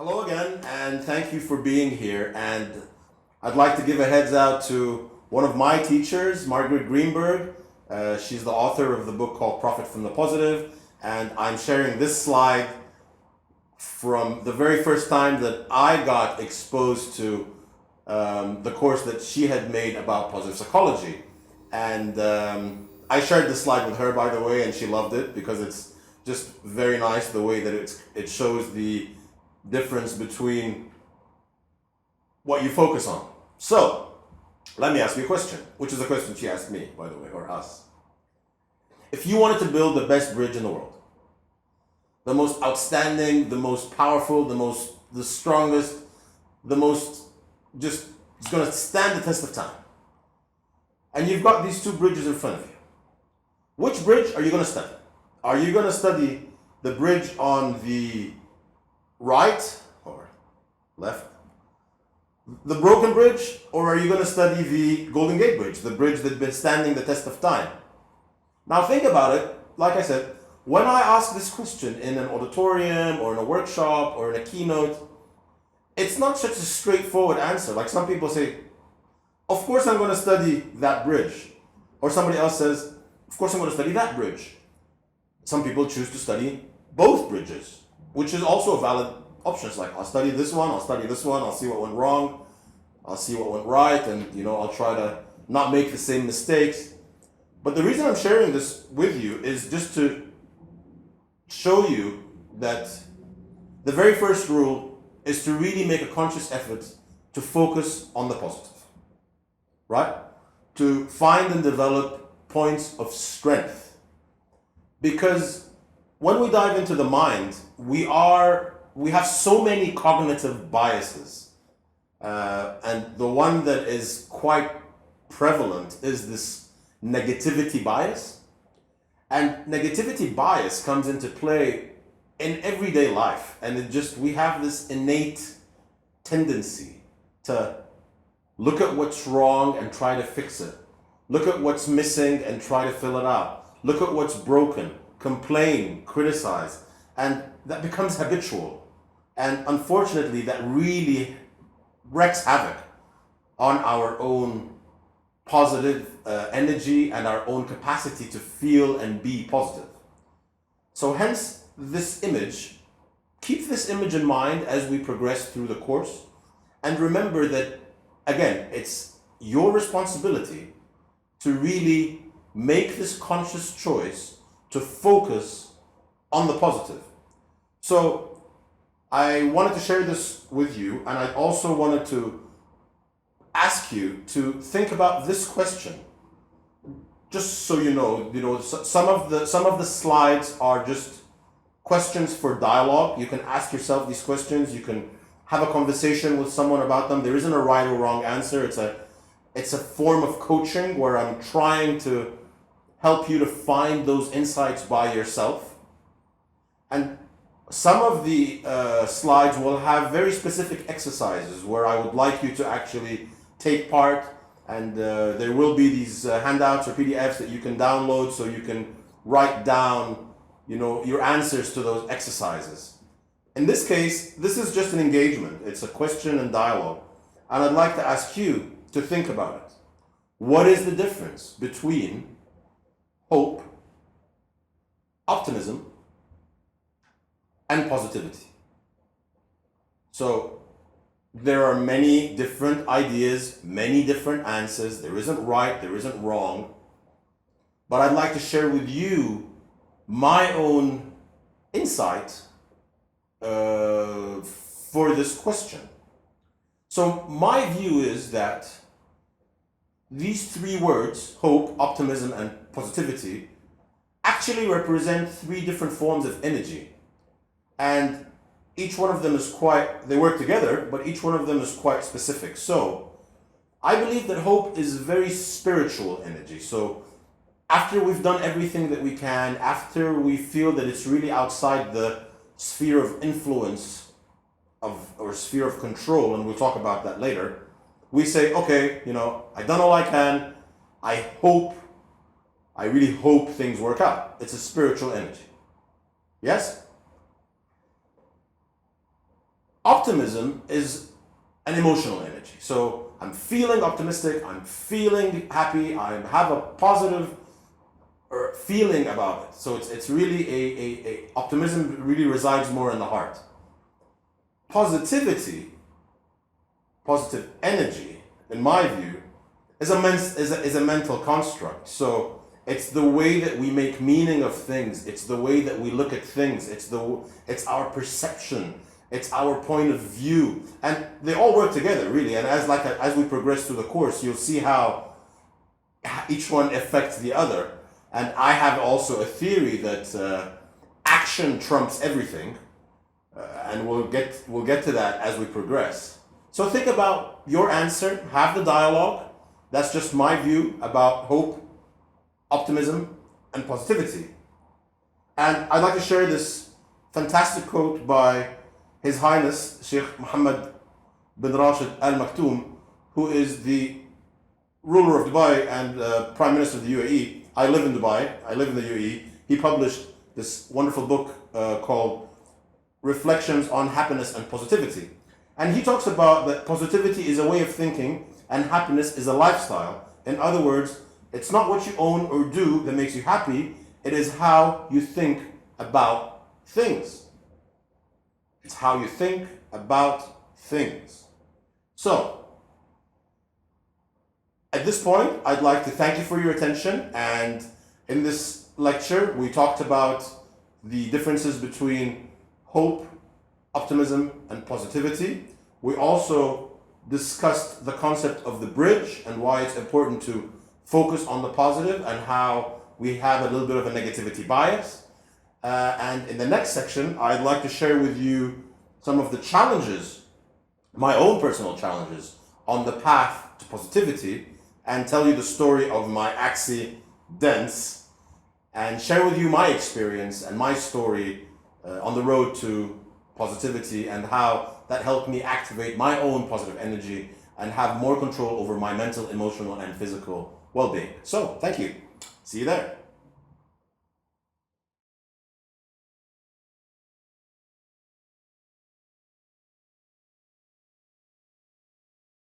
Hello again, and thank you for being here. And I'd like to give a heads out to one of my teachers, Margaret Greenberg. She's the author of the book called Profit from the Positive, and I'm sharing this slide from the very first time that I got exposed to the course that she had made about positive psychology. And I shared this slide with her, by the way, and she loved it because it's just very nice the way that it shows the difference between what you focus on. So, let me ask you a question, which is a question she asked me, by the way, or us. If you wanted to build the best bridge in the world, the most outstanding, the most powerful, the strongest, the most just, it's going to stand the test of time. And you've got these two bridges in front of you. Which bridge are you going to study? Are you going to study the bridge on the right or left, the broken bridge, or are you going to study the Golden Gate Bridge, the bridge that's been standing the test of time? Now think about it. Like I said, when I ask this question in an auditorium or in a workshop or in a keynote, it's not such a straightforward answer. Like some people say, of course I'm going to study that bridge. Or somebody else says, of course I'm going to study that bridge. Some people choose to study both bridges, which is also a valid option. It's like, I'll study this one, I'll study this one, I'll see what went wrong, I'll see what went right, and I'll try to not make the same mistakes. But the reason I'm sharing this with you is just to show you that the very first rule is to really make a conscious effort to focus on the positive, right? To find and develop points of strength. Because when we dive into the mind, we have so many cognitive biases. And the one that is quite prevalent is this negativity bias. And negativity bias comes into play in everyday life. And we have this innate tendency to look at what's wrong and try to fix it. Look at what's missing and try to fill it out. Look at what's broken, complain, criticize, and that becomes habitual. And unfortunately, that really wreaks havoc on our own positive energy and our own capacity to feel and be positive. So hence this image, keep this image in mind as we progress through the course. And remember that, again, it's your responsibility to really make this conscious choice to focus on the positive. So I wanted to share this with you, and I also wanted to ask you to think about this question. Just so you know, some of the slides are just questions for dialogue. You can ask yourself these questions. You can have a conversation with someone about them. There isn't a right or wrong answer. It's a form of coaching where I'm trying to help you to find those insights by yourself. And some of the slides will have very specific exercises where I would like you to actually take part, and there will be these handouts or PDFs that you can download so you can write down your answers to those exercises. In this case, this is just an engagement. It's a question and dialogue. And I'd like to ask you to think about it. What is the difference between hope, optimism, and positivity? So there are many different ideas, many different answers. There isn't right, there isn't wrong. But I'd like to share with you my own insight for this question. So my view is that these three words, hope, optimism, and positivity, actually represent three different forms of energy. And each one of them they work together, but each one of them is quite specific. So I believe that hope is very spiritual energy. So after we've done everything that we can, after we feel that it's really outside the sphere of influence or sphere of control, and we'll talk about that later, we say, okay, I've done all I can. I really hope things work out. It's a spiritual energy. Yes? Optimism is an emotional energy. So I'm feeling optimistic, I'm feeling happy, I have a positive feeling about it. So it's really optimism really resides more in the heart. Positivity, positive energy, in my view, is a mental construct. So it's the way that we make meaning of things. It's the way that we look at things. It's our perception. It's our point of view, and they all work together really. And as we progress through the course, you'll see how each one affects the other. And I have also a theory that action trumps everything, and we'll get to that as we progress. So think about your answer. Have the dialogue. That's just my view about hope, optimism, and positivity. And I'd like to share this fantastic quote by His Highness Sheikh Mohammed bin Rashid Al Maktoum, who is the ruler of Dubai and Prime Minister of the UAE. I live in Dubai, I live in the UAE. He published this wonderful book called Reflections on Happiness and Positivity. And he talks about that positivity is a way of thinking and happiness is a lifestyle. In other words, it's not what you own or do that makes you happy, it is how you think about things. It's how you think about things. So, at this point, I'd like to thank you for your attention. And in this lecture, we talked about the differences between hope, optimism, and positivity. We also discussed the concept of the bridge and why it's important to focus on the positive and how we have a little bit of a negativity bias. And in the next section, I'd like to share with you some of the challenges, my own personal challenges, on the path to positivity, and tell you the story of my accidents, and share with you my experience and my story on the road to positivity and how that helped me activate my own positive energy and have more control over my mental, emotional, and physical well-being. So, thank you. See you there.